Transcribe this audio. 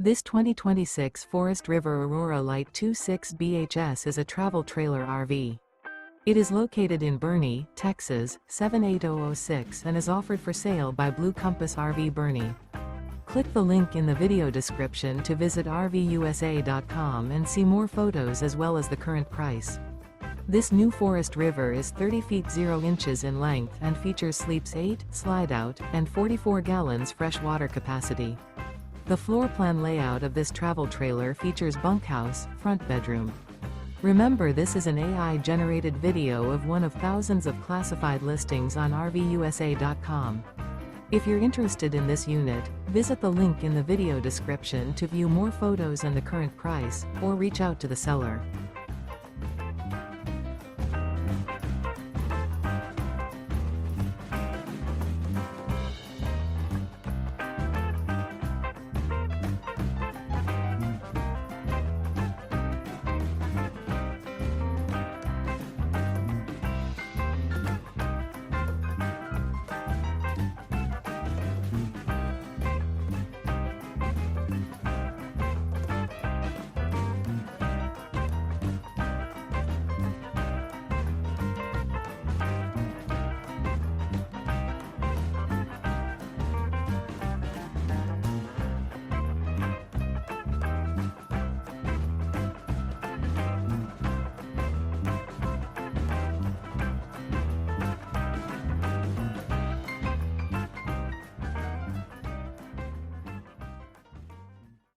This 2026 Forest River Aurora Light 26 BHS is a travel trailer RV. It is located in Boerne, Texas, 78006 and is offered for sale by Blue Compass RV Boerne. Click the link in the video description to visit RVUSA.com and see more photos as well as the current price. This new Forest River is 30 feet 0 inches in length and features sleeps 8, slide-out, and 44 gallons fresh water capacity. The floor plan layout of this travel trailer features bunkhouse, front bedroom. Remember, this is an AI-generated video of one of thousands of classified listings on RVUSA.com. If you're interested in this unit, visit the link in the video description to view more photos and the current price, or reach out to the seller.